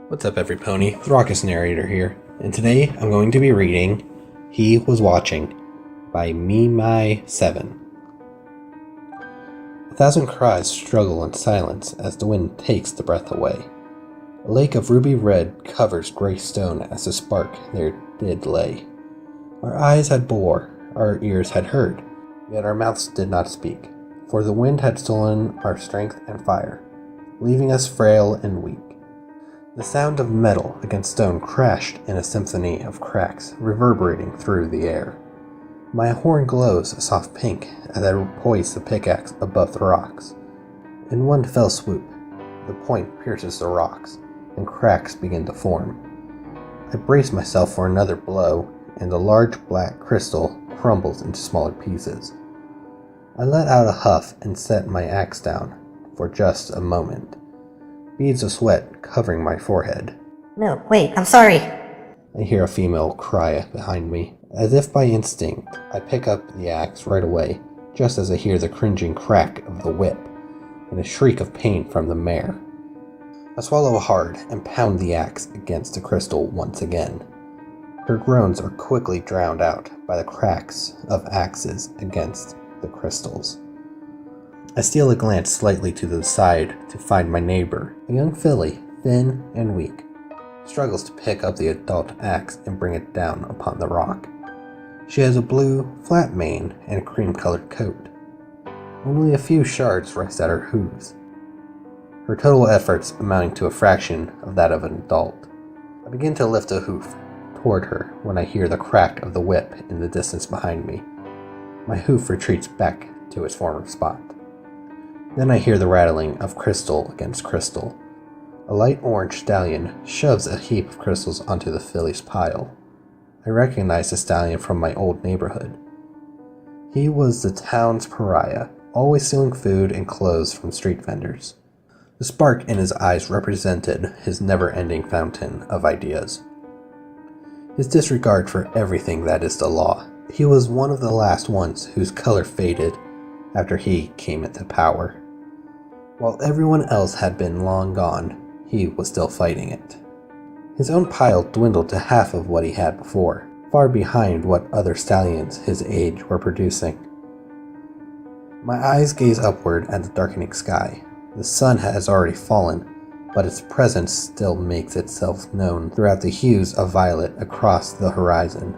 What's up, every pony? The Raucous Narrator here, and today I'm going to be reading He Was Watching by Me-My-7. A thousand cries struggle in silence as the wind takes the breath away. A lake of ruby red covers gray stone as a spark there did lay. Our eyes had bore, our ears had heard, yet our mouths did not speak, for the wind had stolen our strength and fire, leaving us frail and weak. The sound of metal against stone crashed in a symphony of cracks reverberating through the air. My horn glows a soft pink as I poise the pickaxe above the rocks. In one fell swoop, the point pierces the rocks, and cracks begin to form. I brace myself for another blow, and the large black crystal crumbles into smaller pieces. I let out a huff and set my axe down for just a moment. Beads of sweat covering my forehead. No, wait, I'm sorry. I hear a female cry behind me. As if by instinct, I pick up the axe right away, just as I hear the cringing crack of the whip and a shriek of pain from the mare. I swallow hard and pound the axe against the crystal once again. Her groans are quickly drowned out by the cracks of axes against the crystals. I steal a glance slightly to the side to find my neighbor, a young filly, thin and weak, struggles to pick up the adult axe and bring it down upon the rock. She has a blue, flat mane and a cream-colored coat. Only a few shards rest at her hooves, her total efforts amounting to a fraction of that of an adult. I begin to lift a hoof toward her when I hear the crack of the whip in the distance behind me. My hoof retreats back to its former spot. Then I hear the rattling of crystal against crystal. A light orange stallion shoves a heap of crystals onto the filly's pile. I recognize the stallion from my old neighborhood. He was the town's pariah, always stealing food and clothes from street vendors. The spark in his eyes represented his never-ending fountain of ideas. His disregard for everything that is the law. He was one of the last ones whose color faded after he came into power. While everyone else had been long gone, he was still fighting it. His own pile dwindled to half of what he had before, far behind what other stallions his age were producing. My eyes gaze upward at the darkening sky. The sun has already fallen, but its presence still makes itself known throughout the hues of violet across the horizon.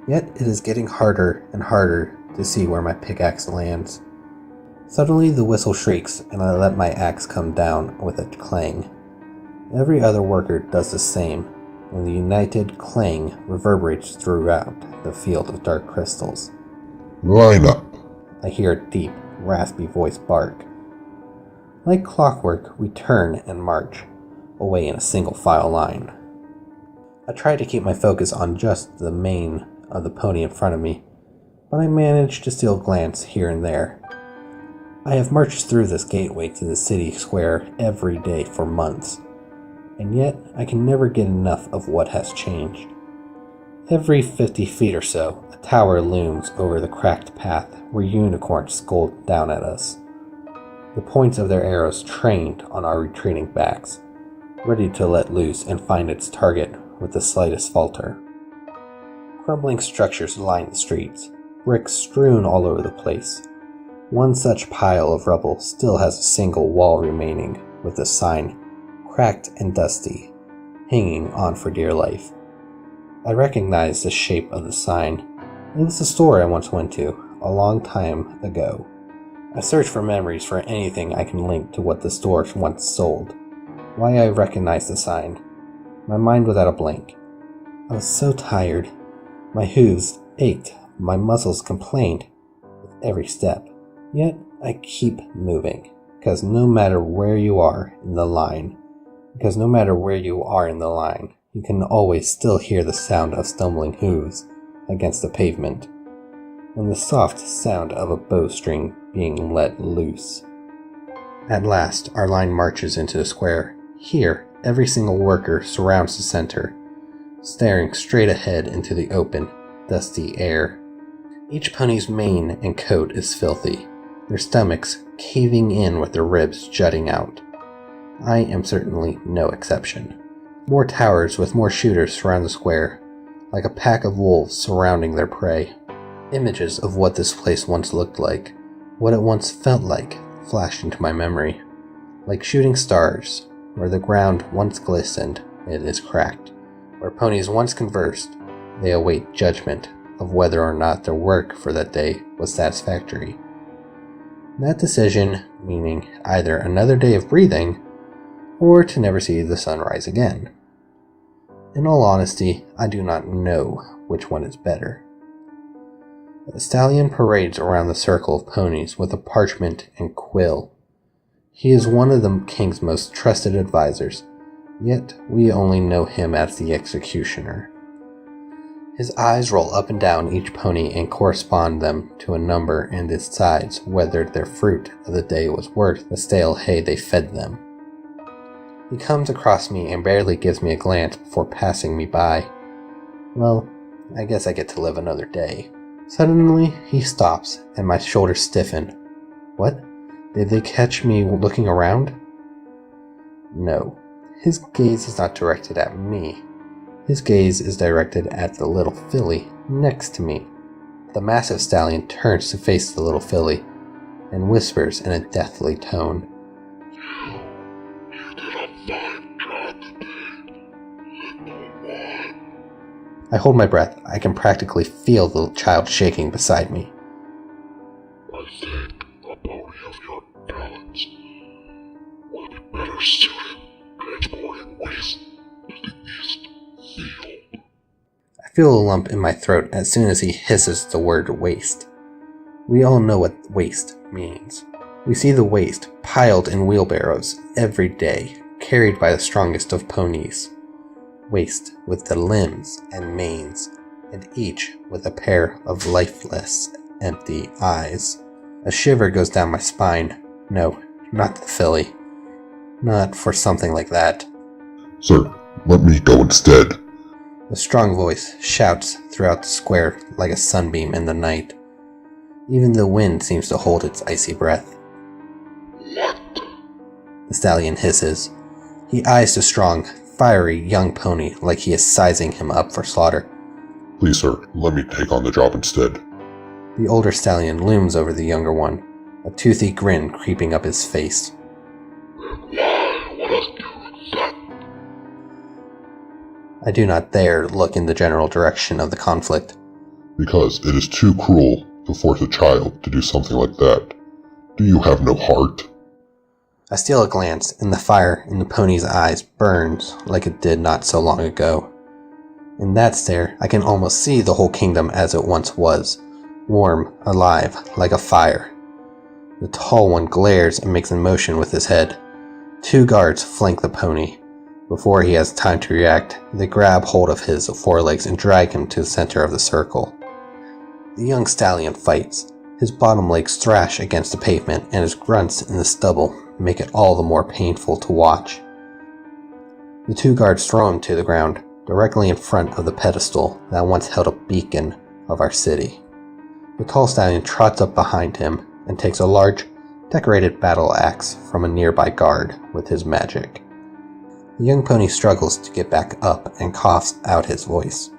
Yet it is getting harder and harder to see where my pickaxe lands. Suddenly the whistle shrieks, and I let my axe come down with a clang. Every other worker does the same, and the united clang reverberates throughout the field of dark crystals. Line up! I hear a deep, raspy voice bark. Like clockwork, we turn and march away in a single file line. I try to keep my focus on just the mane of the pony in front of me, but I manage to steal a glance here and there. I have marched through this gateway to the city square every day for months, and yet I can never get enough of what has changed. Every 50 feet or so, a tower looms over the cracked path where unicorns scold down at us, the points of their arrows trained on our retreating backs, ready to let loose and find its target with the slightest falter. Crumbling structures line the streets, bricks strewn all over the place. One such pile of rubble still has a single wall remaining, with a sign, cracked and dusty, hanging on for dear life. I recognize the shape of the sign. It was the store I once went to, a long time ago. I search for memories for anything I can link to what the store once sold. Why I recognized the sign. My mind was at a blank. I was so tired. My hooves ached, my muscles complained with every step. Yet I keep moving, because no matter where you are in the line, you can always still hear the sound of stumbling hooves against the pavement, and the soft sound of a bowstring being let loose. At last, our line marches into the square. Here, every single worker surrounds the center, staring straight ahead into the open, dusty air. Each pony's mane and coat is filthy, their stomachs caving in with their ribs jutting out. I am certainly no exception. More towers with more shooters surround the square, like a pack of wolves surrounding their prey. Images of what this place once looked like, what it once felt like, flashed into my memory. Like shooting stars, where the ground once glistened, it is cracked. Where ponies once conversed, they await judgment of whether or not their work for that day was satisfactory. That decision meaning either another day of breathing, or to never see the sun rise again. In all honesty, I do not know which one is better. A stallion parades around the circle of ponies with a parchment and quill. He is one of the king's most trusted advisors, yet we only know him as the executioner. His eyes roll up and down each pony and correspond them to a number and decides whether their fruit of the day was worth the stale hay they fed them. He comes across me and barely gives me a glance before passing me by. Well, I guess I get to live another day. Suddenly, he stops, and my shoulders stiffen. What? Did they catch me looking around? No, his gaze is not directed at me. His gaze is directed at the little filly next to me. The massive stallion turns to face the little filly and whispers in a deathly tone. I hold my breath. I can practically feel the child shaking beside me. I think a pony of your talents would be better suited transporting waste to the east field. I feel a lump in my throat as soon as he hisses the word waste. We all know what waste means. We see the waste piled in wheelbarrows every day, carried by the strongest of ponies. Waste with the limbs and manes, and each with a pair of lifeless, empty eyes. A shiver goes down my spine. No, not the filly. Not for something like that. Sir, let me go instead. The strong voice shouts throughout the square like a sunbeam in the night. Even the wind seems to hold its icy breath. What? The stallion hisses. He eyes the strong, fiery young pony like he is sizing him up for slaughter. Please, sir, let me take on the job instead. The older stallion looms over the younger one, a toothy grin creeping up his face. Why would I do that? I do not dare look in the general direction of the conflict. Because it is too cruel to force a child to do something like that. Do you have no heart? I steal a glance, and the fire in the pony's eyes burns like it did not so long ago. In that stare, I can almost see the whole kingdom as it once was, warm, alive, like a fire. The tall one glares and makes a motion with his head. 2 guards flank the pony. Before he has time to react, they grab hold of his forelegs and drag him to the center of the circle. The young stallion fights. His bottom legs thrash against the pavement, and his grunts in the stubble make it all the more painful to watch. The 2 guards throw him to the ground, directly in front of the pedestal that once held a beacon of our city. The tall stallion trots up behind him and takes a large, decorated battle axe from a nearby guard with his magic. The young pony struggles to get back up and coughs out his voice.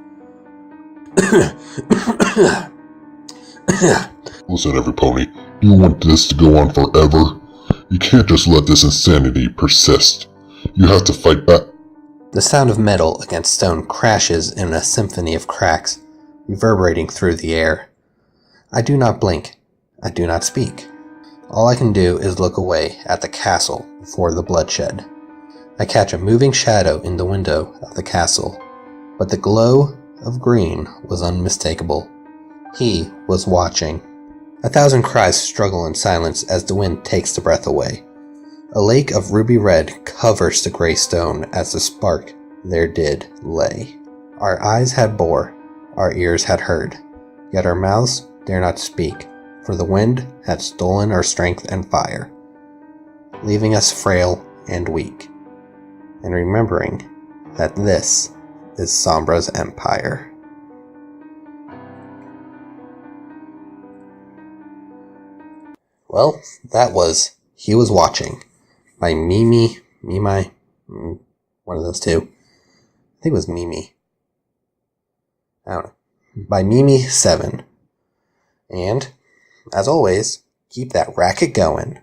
Listen, every pony, do you want this to go on forever? You can't just let this insanity persist. You have to fight back. The sound of metal against stone crashes in a symphony of cracks, reverberating through the air. I do not blink. I do not speak. All I can do is look away at the castle before the bloodshed. I catch a moving shadow in the window of the castle, but the glow of green was unmistakable. He was watching. 1,000 cries struggle in silence as the wind takes the breath away. A lake of ruby red covers the gray stone as the spark there did lay. Our eyes had bore, our ears had heard, yet our mouths dare not speak, for the wind had stolen our strength and fire, leaving us frail and weak, and remembering that this is Sombra's empire. Well, that was He Was Watching by Mimi, one of those two. think it was Mimi. I don't know. By Mimi7. And, as always, keep that racket going.